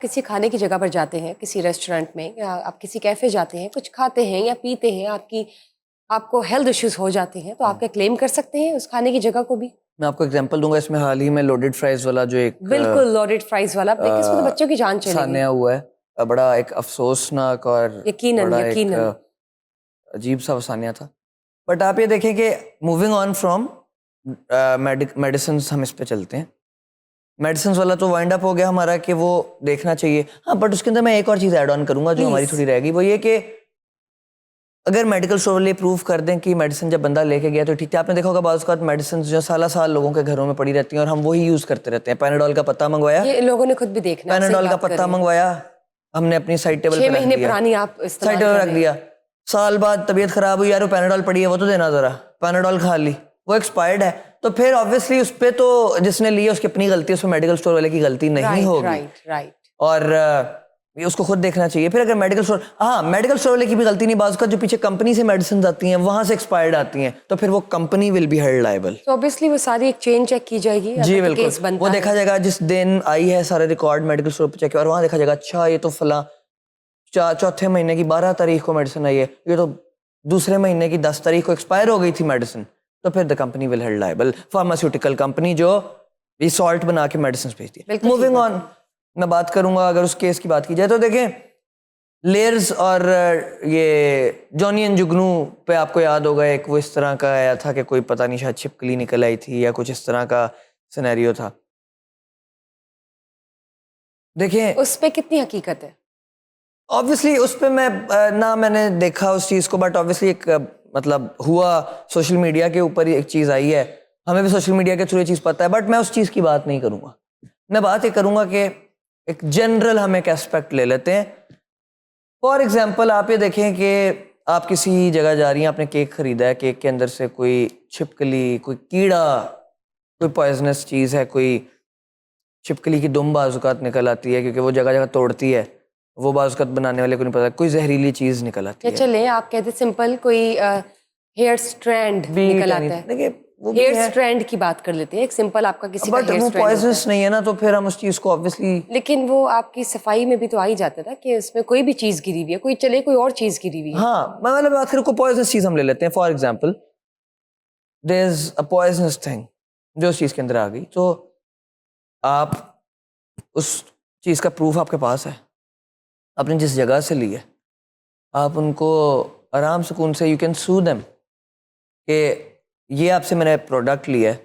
किसी खाने की जगह पर जाते हैं, किसी रेस्टोरेंट में या आप किसी कैफे जाते हैं, कुछ खाते हैं या पीते हैं, आपको हेल्थ इश्यूज हो जाते हैं, तो आप क्या क्लेम कर सकते हैं उस खाने की जगगह को भी? मैं आपको एग्जांपल दूंगा। इसमें हाल ही में लोडेड फ्राइज वाला जो एक बिल्कुल लोडेड फ्राइज वाला, आप देखिए इसमें तो बच्चों की जान चली गई। सान्या हुआ है, बड़ा एक अफसोसनाक और यकीनन बड़ा एक यकीनन अजीब सा सान्या था। बट आप ये देखें कि मूविंग ऑन फ्रॉम मेडिसिन, हम इस पे चलते हैं। मेडिसिन वाला तो वाइंड अप हो गया हमारा कि वो देखना चाहिए। हाँ, बट उसके अंदर मैं एक और चीज़ ऐड ऑन करूंगा जो हमारी थोड़ी रहेगी, वो ये कि अगर मेडिकल स्टोर वाले प्रूव कर दें कि मेडिसिन जब बंदा लेके गया तो ठीक है। आपने देखा होगा बाज़ औक़ात मेडिसिन जो साल लोगों के घरों में पड़ी रहती हैं और हम वही यूज़ करते रहते हैं। पैनाडोल का पत्ता मंगवाया, ये लोगों ने खुद भी देखना, पैनाडोल का पत्ता मंगवाया, हमने अपनी साइड टेबल 6 महीने पुरानी आप साइड टेबल रख दिया। साल बाद तबीयत खराब हुई, यार वो पैनाडोल पड़ी है, वो तो देना जरा। पैनाडोल खा ली, वो एक्सपायर्ड है, तो फिर ऑब्वियसली उस पर तो जिसने ली है उसकी अपनी गलती है, उसमें मेडिकल स्टोर वाले की गलती नहीं होगी। राइट। और ये उसको खुद देखना चाहिए। फिर अगर मेडिकल स्टोर वाले की भी गलती नहीं, बाज़ का जो पीछे कंपनी से मेडिसिन आती हैं वहां से एक्सपायर्ड आती हैं, तो फिर वो company will be held liable. तो ऑब्वियसली वो सारी एक चेन चेक की जाएगी। जी बिल्कुल, वो देखा जाएगा जिस दिन आई है सारे रिकॉर्ड मेडिकल स्टोर पर चेक किया और वहां देखा जाएगा अच्छा ये तो फला चौथे महीने की 12 तारीख को मेडिसिन आई है, ये तो दूसरे महीने की 10 तारीख को एक्सपायर हो गई थी मेडिसिन, तो फिर the company will held liable. Pharmaceutical company जो ये सॉल्ट बना के मेडिसिन भेजती है। मूविंग ऑन, मैं बात करूंगा अगर उस केस की बात की जाए तो देखें, लेयर्स और ये जॉनी एंड जुगनू पे आपको याद होगा एक वो इस तरह का आया था कि कोई पता नहीं शायद छिपकली निकल आई थी या कुछ इस तरह का सिनेरियो था। देखें उस पे कितनी हकीकत है? ऑब्वियसली उस पे मैं ना मैंने देखा उस चीज़ को, बट ऑब्वियसली एक मतलब हुआ सोशल मीडिया के ऊपर ही एक चीज़ आई है, हमें भी सोशल मीडिया के थ्रू ये चीज़ पता है, बट मैं उस चीज़ की बात नहीं करूँगा। मैं बात ये करूँगा कि एक जनरल हम एक एस्पेक्ट ले लेते हैं। फॉर एग्जांपल आप ये देखें कि आप किसी जगह जा रही हैं, आपने केक खरीदा है, केक के अंदर से कोई छिपकली, कोई कीड़ा, कोई पॉइजनस चीज़ है, कोई छिपकली की दुम बाज़ औक़ात निकल आती है क्योंकि वो जगह जगह तोड़ती है, वो बाज़ औक़ात बनाने वाले को नहीं पता, कोई जहरीली चीज़ निकल आती है। चले आप कहते सिंपल कोई हेयर स्ट्रैंड निकल आता है। देखिए वो हेयर स्ट्रैंड की बात कर लेते हैं, एक सिंपल आपका किसी का हेयर स्ट्रैंड, वो पॉइजनस नहीं है ना, तो फिर हम उस चीज़ को ऑब्वियसली, लेकिन वो आपकी सफाई में भी तो आ ही जाता था कि उसमें कोई भी चीज़ गिरी हुई है, कोई चले कोई और चीज़ गिरी हुई है। हाँ, मैं मतलब बात करूँ कोई पॉइजनस चीज़ हम ले लेते हैं। For example there is a poisonous thing जो उस चीज़ के अंदर आ गई, तो आप उस चीज़ का प्रूफ आपके पास है, आपने जिस जगह से ली है, आप उनको आराम सुकून से यू कैन सू देम कि ये आपसे मैंने प्रोडक्ट लिया है,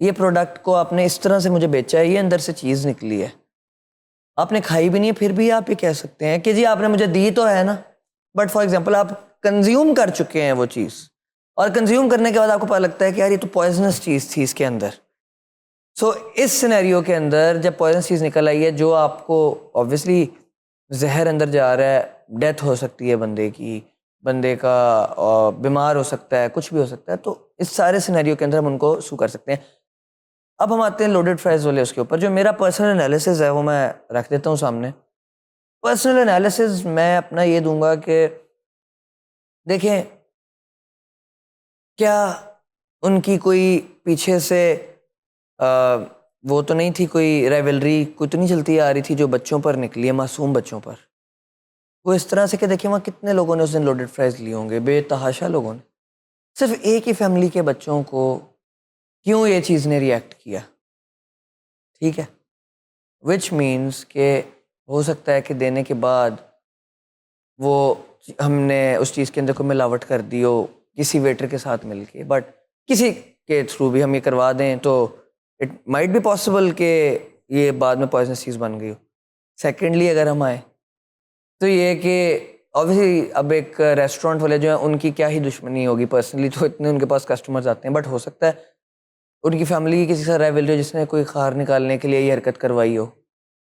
ये प्रोडक्ट को आपने इस तरह से मुझे बेचा है, ये अंदर से चीज़ निकली है, आपने खाई भी नहीं है, फिर भी आप ये कह सकते हैं कि जी आपने मुझे दी तो है ना, बट फॉर एग्जांपल आप कंज्यूम कर चुके हैं वो चीज़, और कंज्यूम करने के बाद आपको पता लगता है कि यार ये तो पॉइजनस चीज़ थी इसके अंदर। सो इस सिनेरियो के अंदर जब पॉइजनस चीज़ निकल आई है जो आपको ऑब्वियसली जहर अंदर जा रहा है, डेथ हो सकती है बंदे की, बंदे का बीमार हो सकता है, कुछ भी हो सकता है, तो इस सारे सिनेरियो के अंदर हम उनको सू कर सकते हैं। अब हम आते हैं लोडेड फ्राइज वाले उसके ऊपर। जो मेरा पर्सनल एनालिसिस है वो मैं रख देता हूँ सामने। पर्सनल एनालिसिस मैं अपना ये दूंगा कि देखें क्या उनकी कोई पीछे से वो तो नहीं थी, कोई राइवलरी कोई तो नहीं चलती आ रही थी जो बच्चों पर निकली है, मासूम बच्चों पर। वो इस तरह से कि देखिए वहाँ कितने लोगों ने उस दिन लोडेड फ्राइज लिए होंगे, बेतहाशा लोगों ने। सिर्फ एक ही फैमिली के बच्चों को क्यों ये चीज़ ने रिएक्ट किया, ठीक है, विच मीन्स के हो सकता है कि देने के बाद वो हमने उस चीज़ के अंदर कोई मिलावट कर दी हो किसी वेटर के साथ मिलके, बट किसी के थ्रू भी हम ये करवा दें तो इट माइट बी पॉसिबल कि ये बाद में पॉइजनस चीज़ बन गई हो। सेकेंडली अगर हम आए तो ये कि ऑब्वियसली अब एक रेस्टोरेंट वाले जो हैं उनकी क्या ही दुश्मनी होगी, पर्सनली तो इतने उनके पास कस्टमर्स आते हैं, बट हो सकता है उनकी फैमिली किसी से राइवलरी जिसने कोई खार निकालने के लिए ये हरकत करवाई हो।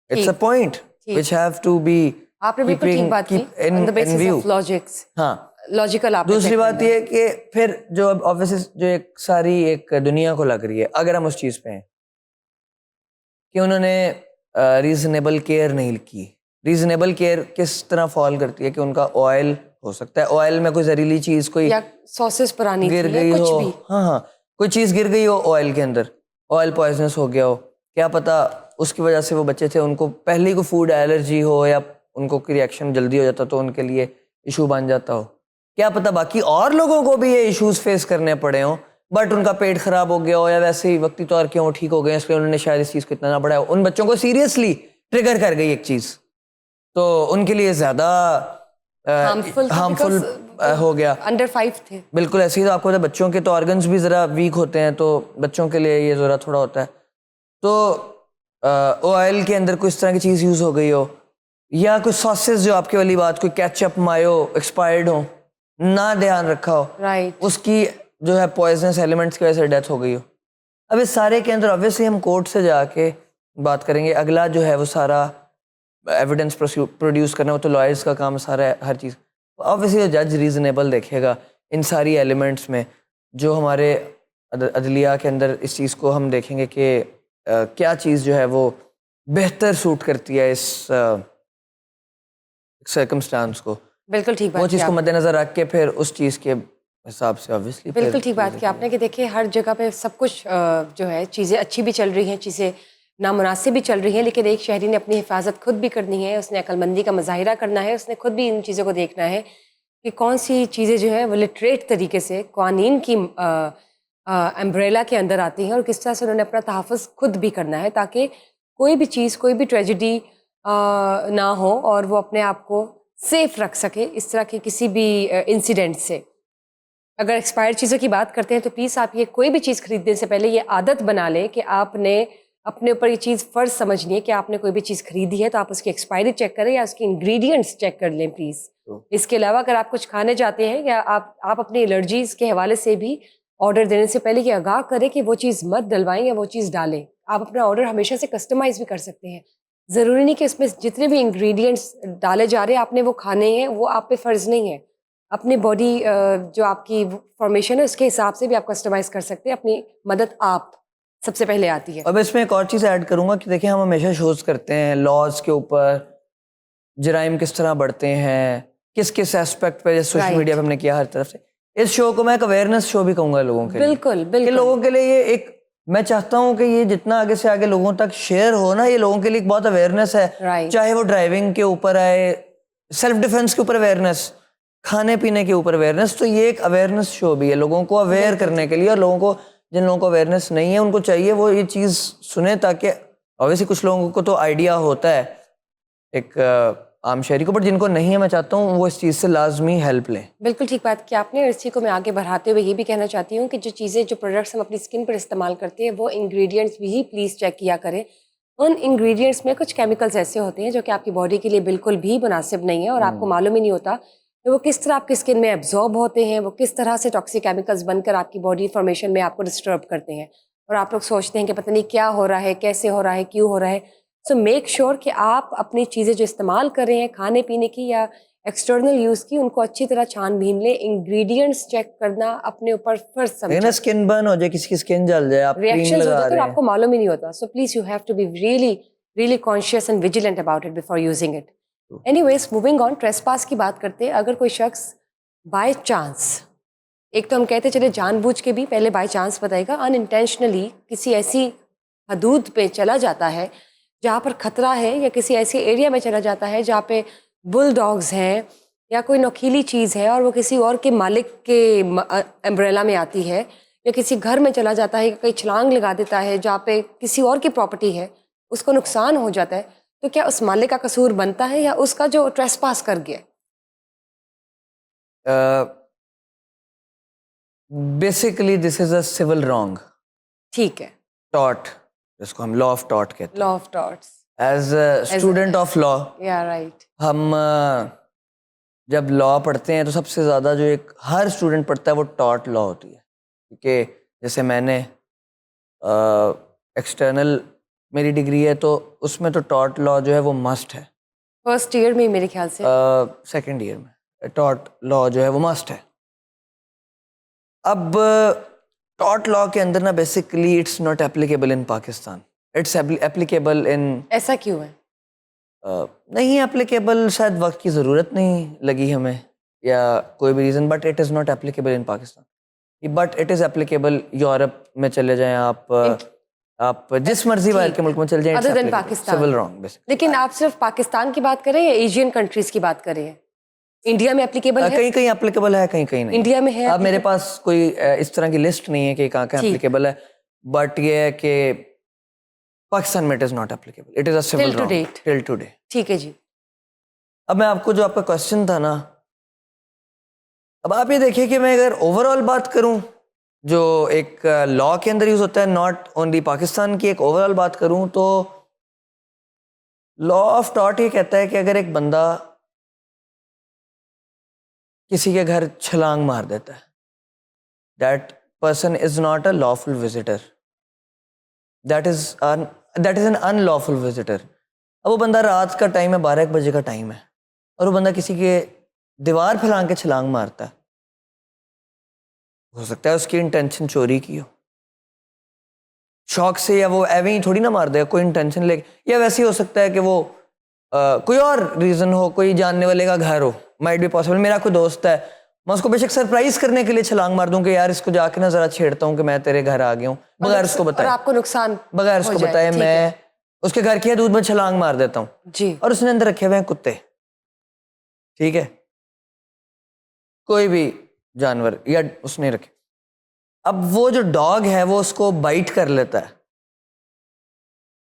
It's a point which have to be आपने बिल्कुल ठीक बात की, on the basis of logics. हाँ, लॉजिकल आप। दूसरी बात ये कि फिर जो अब ऑब्वियसली जो एक सारी एक दुनिया को लग रही है, अगर हम उस चीज़ पे हैं कि उन्होंने रीजनेबल केयर नहीं की। रीजनेबल केयर किस तरह फॉल करती है कि उनका ऑयल हो सकता है, ऑयल में कोई जहरीली चीज़ कोई या सॉसेस पुरानी गिर गई कुछ हो, भी, हाँ, कोई चीज़ गिर गई हो ऑयल के अंदर, ऑयल पॉइजनस हो गया हो, क्या पता उसकी वजह से वो बच्चे थे, उनको पहले ही कोई फूड एलर्जी हो या उनको कोई रिएक्शन जल्दी हो जाता तो उनके लिए इशू बन जाता हो। क्या पता बाकी और लोगों को भी ये इश्यूज फेस करने पड़े हों, बट उनका पेट खराब हो गया हो या वैसे ही वक्ती तौर के वो ठीक हो गए, इसलिए उन्होंने शायद इस चीज़ को इतना ना बढ़ाया। उन बच्चों को सीरियसली ट्रिगर कर गई एक चीज़, तो उनके लिए ज़्यादा हार्मफुल हो गया। अंडर 5 थे। बिल्कुल ऐसे ही। तो आपको पता है बच्चों के तो ऑर्गन्स भी ज़रा वीक होते हैं, तो बच्चों के लिए ये ज़रा थोड़ा होता है। तो ऑयल के अंदर कोई इस तरह की चीज़ यूज़ हो गई हो, या कोई सॉसेस जो आपके वाली बात, कोई केचप मायो एक्सपायर्ड हो, ना ध्यान रखा हो, राइट। उसकी जो है पॉइजनस एलिमेंट्स की वजह से डेथ हो गई हो। अब इस सारे के अंदर ऑब्वियसली हम कोर्ट से जाके बात करेंगे। अगला जो है वो सारा एविडेंस प्रोड्यूस करना, वो तो लॉयर्स का काम सारा है, हर चीज़। ऑब्वियसली जज रीजनेबल देखेगा इन सारी एलिमेंट्स में। जो हमारे अदलिया के अंदर इस चीज़ को हम देखेंगे कि क्या चीज़ जो है वो बेहतर सूट करती है इस सर्कमस्टांस को। बिल्कुल ठीक बात वो चीज़ की को आपने। मद्देनजर रख के फिर उस चीज़ के हिसाब से ऑब्वियसली बिल्कुल ठीक बात की आपने कि देखिए हर जगह पे सब कुछ जो है चीज़ें अच्छी भी चल रही हैं, चीज़ें नामुनासिब भी चल रही हैं, लेकिन एक शहरी ने अपनी हिफाजत खुद भी करनी है, उसने अक्लमंदी का मुजाहिरा करना है, उसने खुद भी इन चीज़ों को देखना है कि कौन सी चीज़ें जो है वो लिटरेट तरीके से कानून की अम्ब्रेला के अंदर आती हैं और किस तरह से उन्होंने अपना तहफ़्फ़ुज़ खुद भी करना है, ताकि कोई भी चीज़, कोई भी ट्रेजिडी ना हो और वो अपने आप को सेफ रख सके इस तरह के किसी भी इंसिडेंट से। अगर एक्सपायर्ड चीज़ों की बात करते हैं तो प्लीज़ आप ये कोई भी चीज़ खरीदने से पहले ये आदत बना लें कि आपने अपने ऊपर ये चीज़ फ़र्ज़ समझनी है कि आपने कोई भी चीज़ खरीदी है तो आप उसकी एक्सपायरी चेक करें या उसके इंग्रेडिएंट्स चेक कर लें प्लीज़। इसके अलावा अगर आप कुछ खाने जाते हैं या आप अपनी एलर्जीज़ के हवाले से भी ऑर्डर देने से पहले ये आगाह करें कि वो चीज़ मत डलवाएं या वो चीज़ डालें। आप अपना ऑर्डर हमेशा से कस्टमाइज़ भी कर सकते हैं। ज़रूरी नहीं कि इसमें जितने भी इंग्रेडिएंट्स डाले जा रहे हैं आपने वो खाने हैं, वो आप पे फ़र्ज़ नहीं है। अपनी बॉडी जो आपकी फॉर्मेशन है उसके हिसाब से भी आप कस्टमाइज़ कर सकते हैं। अपनी मदद आप सबसे पहले आती है। अब इसमें एक और चीज़ ऐड करूंगा कि देखिए हम हमेशा शोज करते हैं लॉज के ऊपर, जराइम किस तरह बढ़ते हैं, किस किस एस्पेक्ट पे, जैसे सोशल मीडिया पे हमने किया हर तरफ से। इस शो को मैं एक अवेयरनेस शो भी कहूँगा लोगों के लिए। बिल्कुल कि बिल्कुल लोगों के लिए ये एक, मैं चाहता हूँ कि ये जितना आगे से आगे लोगों तक शेयर हो ना, ये लोगों के लिए एक बहुत अवेयरनेस है। Right. चाहे वो ड्राइविंग के ऊपर आए, सेल्फ डिफेंस के ऊपर अवेयरनेस, खाने पीने के ऊपर अवेयरनेस। तो ये एक अवेयरनेस शो भी है लोगों को अवेयर करने के लिए। और लोगों को, जिन लोगों को अवेयरनेस नहीं है, उनको चाहिए वो ये चीज़ सुने, ताकि ऑब्वियसली कुछ लोगों को तो आइडिया होता है एक आम शहरी को, बट जिनको नहीं है, मैं चाहता हूँ वो इस चीज़ से लाजमी हेल्प लें। बिल्कुल ठीक बात की आपने। और इसी को मैं आगे बढ़ाते हुए ये भी कहना चाहती हूँ कि जो चीज़ें, जो प्रोडक्ट्स हम अपनी स्किन पर इस्तेमाल करते हैं वो इंग्रेडिएंट्स भी प्लीज़ चेक किया करें। उन इंग्रेडिएंट्स में कुछ केमिकल्स ऐसे होते हैं जो कि आपकी बॉडी के लिए बिल्कुल भी मुनासिब नहीं है और आपको मालूम ही नहीं होता कि वो किस तरह आपकी स्किन में एब्जॉर्ब होते हैं, वो किस तरह से टॉक्सिक केमिकल्स बनकर आपकी बॉडी फॉर्मेशन में आपको डिस्टर्ब करते हैं। और आप लोग सोचते हैं कि पता नहीं क्या हो रहा है, कैसे हो रहा है, क्यों हो रहा है। सो मेक श्योर कि आप अपनी चीज़ें जो इस्तेमाल कर रहे हैं खाने पीने की या एक्सटर्नल यूज़ की, उनको अच्छी तरह छान-बीन लें। इंग्रेडिएंट्स चेक करना अपने ऊपर फ़र्ज़ समझें। ना स्किन बर्न हो जाए, किसी की स्किन जल जाए, आप क्रीम रिएक्शंस लगा होते हैं रहे तो हैं। आपको मालूम ही नहीं होता। So please you have to be really conscious and vigilant about it before using it. Anyways, moving on, trespass की बात करते हैं। अगर कोई शख्स बाय चांस, एक तो हम कहते चले जानबूझ के भी, पहले बाय चांस बताएगा, अनइंटेंशनली किसी ऐसी हदूद पे चला जाता है जहाँ पर खतरा है, या किसी ऐसे एरिया में चला जाता है जहाँ पे बुलडॉग्स हैं या कोई नौकीली चीज़ है और वो किसी और के मालिक के अम्ब्रेला में आती है, या किसी घर में चला जाता है, कहीं छलांग लगा देता है जहाँ पे किसी और की प्रॉपर्टी है, उसको नुकसान हो जाता है, तो क्या उस मालिक का कसूर बनता है या उसका जो ट्रेसपास कर गया? Basically this is a civil wrong ठीक है। टॉट, जिसको हम लॉ ऑफ टॉट कहते लॉ ऑफ टॉट्स। हैं। As a student of law, या राइट। हम जब लॉ पढ़ते हैं तो सबसे ज़्यादा जो एक हर स्टूडेंट पढ़ता है वो टॉट लॉ होती है। क्योंकि जैसे मैंने एक्सटर्नल मेरी डिग्री है तो उसमें तो टॉट लॉ जो है वो मस्ट है। फर्स्ट ईयर में मेरे ख्याल से। सेकेंड ईयर में टॉट लॉ जो है वो मस्ट है। अब टॉट लॉ के अंदर ना basically it's not applicable in Pakistan, it's applicable in, ऐसा क्यों है? नहीं एप्लीकेबल, शायद वक्त की ज़रूरत नहीं लगी हमें या कोई भी reason, but it is not applicable in Pakistan. But it is applicable Europe में चले जाएं आप, आप जिस मर्जी बाहर के मुल्क में चल जाएं, Other than Pakistan. Civil wrong basically. लेकिन आप सिर्फ पाकिस्तान की बात करें या एशियन कंट्रीज की बात करें? इंडिया में एप्लीकेबल है? कहीं कहीं एप्लीकेबल है, कहीं कहीं नहीं। इंडिया में है अब मेरे पास कोई इस तरह की लिस्ट नहीं है कि कहाँ का एप्लीकेबल है, बट ये है कि पाकिस्तान में it is not applicable, it is a civil Till to wrong date। Till today. ठीक है जी। अब मैं आपको जो आपका क्वेश्चन था ना, अब आप ये देखिए कि मैं अगर ओवरऑल बात करूं जो एक लॉ के अंदर यूज होता है, नॉट ओनली पाकिस्तान की, एक ओवरऑल बात करूं तो लॉ ऑफ टॉर्ट ये कहता है कि अगर एक बंदा किसी के घर छलांग मार देता है, that person is not a lawful visitor, that is an unlawful visitor. अब वो बंदा रात का टाइम है, 12 बजे का टाइम है, और वो बंदा किसी के दीवार फैलांग के छलांग मारता है, हो सकता है उसकी इंटेंशन चोरी की हो, शौक से, या वो एवे ही थोड़ी ना मार देगा, कोई इंटेंशन ले, या वैसे ही हो सकता है कि वो कोई और रीजन हो, कोई जानने वाले का घर हो, माइट बी पॉसिबल। मेरा कोई दोस्त है, मैं उसको बेशक सरप्राइज करने के लिए छलांग मार दूं कि यार इसको जाके ना जरा छेड़ता हूं कि मैं तेरे घर आ गया हूं, बगैर उसको बताए, और आपको नुकसान बगैर उसको बताए मैं उसके घर की दूध में छलांग मार देता हूँ जी, और उसने अंदर रखे हुए हैं कुत्ते, ठीक है, कोई भी जानवर, या उसने रखे, अब वो जो डॉग है वो उसको बाइट कर लेता है,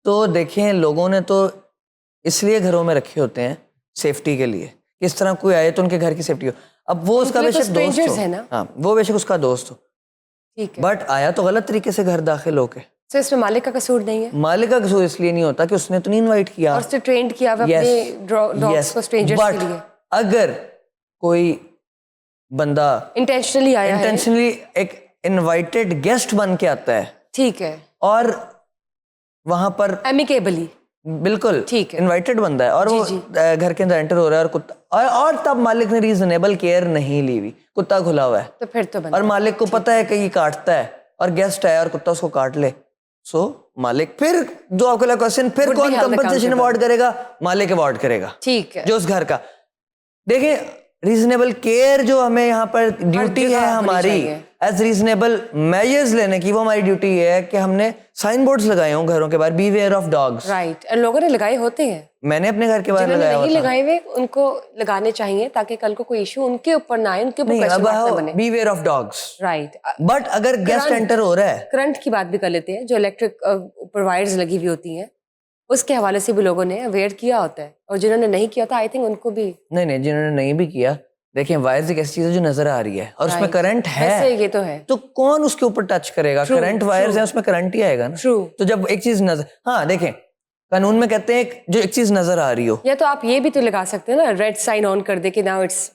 तो देखें लोगों ने तो इसलिए घरों में रखे होते हैं सेफ्टी के लिए, किस तरह कोई आए तो उनके घर की सेफ्टी हो। अब वो उसका बेशक दोस्त हो, है ना, हाँ वो बेशक उसका दोस्त हो, ठीक है, बट आया तो गलत तरीके से घर दाखिल होके। तो इसमें मालिक का कसूर नहीं है? मालिक का कसूर इसलिए नहीं होता कि उसने तो नहीं इनवाइट किया और उसने ट्रेंड किया हुआ अपने डॉग्स को स्ट्रेंजर्स के लिए। अगर कोई बंदा इंटेंशनली आया है, इंटेंशनली एक इनवाइटेड गेस्ट बन के आता है, ठीक है, और वहां पर एमिकेबली, बिल्कुल ठीक है, इनवाइटेड बंदा है, और वो घर के अंदर एंटर हो रहा है, और कुत्ता और तब मालिक ने रीजनेबल केयर नहीं ली हुई, कुत्ता खुला हुआ है, तो फिर तो और मालिक को पता है कि ये काटता है, और गेस्ट आया और कुत्ता उसको काट ले, सो मालिक, फिर जो आपका क्वेश्चन, फिर कौन कंपनसेशन अवार्ड करेगा? मालिक अवार्ड करेगा, ठीक है, जो उस घर का। देखिए रीजनेबल केयर जो हमें यहाँ पर ड्यूटी है हमारी, एज रीजनेबल मेजर्स लेने की, वो हमारी ड्यूटी है कि हमने साइन बोर्ड्स लगाए हों घरों के बाहर, बीवेयर ऑफ डॉग्स, राइट, और लोगों ने लगाए होते हैं, मैंने अपने घर के बाहर लगाया हुआ था, लगाए हुए उनको लगाने चाहिए ताकि कल को कोई इशू उनके ऊपर ना आए, उनके ऊपर क्वेश्चन मार्क ना बने। Beware of dogs, right, but अगर गेस्ट एंटर हो रहा है, करंट की बात भी कर लेते हैं, जो इलेक्ट्रिक ऊपर वायर्स लगी हुई होती हैं, उसके हवाले से भी लोगों ने अवेयर किया होता है, और जिन्होंने नहीं किया था आई थिंक उनको भी नहीं जिन्होंने नहीं भी किया, देखिए वायर्स एक ऐसी चीज है जो नजर आ रही है और उसमें करंट है, ये तो है, तो कौन उसके ऊपर टच करेगा? करंट वायर्स है, उसमें करंट ही आएगा ना। तो जब एक चीज नजर, हाँ देखें कानून में कहते हैं जो एक चीज नजर आ रही हो, या तो आप ये भी तो लगा सकते हैं ना, रेड साइन ऑन कर दे कि now it's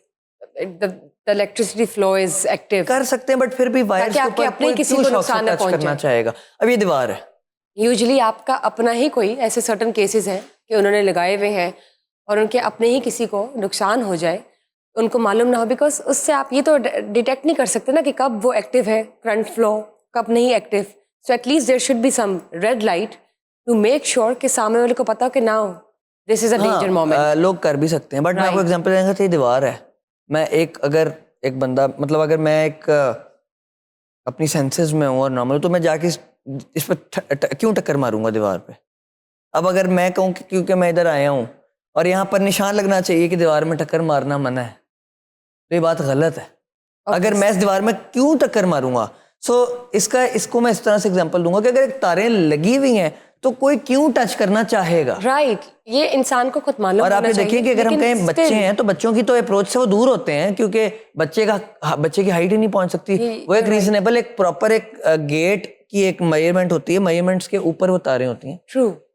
the electricity flow is active, कर सकते हैं, बट फिर भी वायर्स के ऊपर अपने किसी को नुकसान न करना चाहेगा। अब ये दीवार है, यूजुअली आपका अपना ही कोई ऐसे सर्टन केसेस हैं कि उन्होंने लगाए हुए हैं और उनके अपने ही किसी को नुकसान हो जाए, उनको मालूम ना हो, बिकॉज उससे आप ये तो डिटेक्ट नहीं कर सकते ना कि कब वो एक्टिव है करंट फ्लो, कब नहीं active, so at least there should be some red light to make sure कि सामने वाले को पता हो कि now this is a danger moment. लोग कर भी सकते हैं, बट मैं आपको एग्जांपल देंगे तो ये दीवार है, मैं अगर एक बंदा, मतलब अगर मैं अपनी सेंसेस में हूँ और नॉर्मल, तो मैं जाके इस पर क्यों टक्कर मारूंगा दीवार पे? अब अगर मैं कहूँ कि क्योंकि मैं इधर आया हूँ और यहाँ पर निशान लगना चाहिए कि दीवार में टक्कर मारना मना है, तो ये बात गलत है। अगर मैं इस दीवार में क्यों टक्कर मारूंगा? इसको मैं इस तरह से एग्जांपल दूंगा कि अगर एक तारें लगी हुई हैं तो कोई क्यों टच करना चाहेगा? राइट, ये इंसान को खुद मालूम और आप ये देखिए कि अगर हम कहें बच्चे हैं तो बच्चों की तो अप्रोच से वो दूर होते हैं, क्योंकि बच्चे की हाइट ही नहीं पहुंच सकती। वो एक रीजनेबल, एक प्रॉपर एक गेट की एक मेजरमेंट होती है, मेजरमेंट्स के ऊपर वो तारें होती हैं। ट्रू,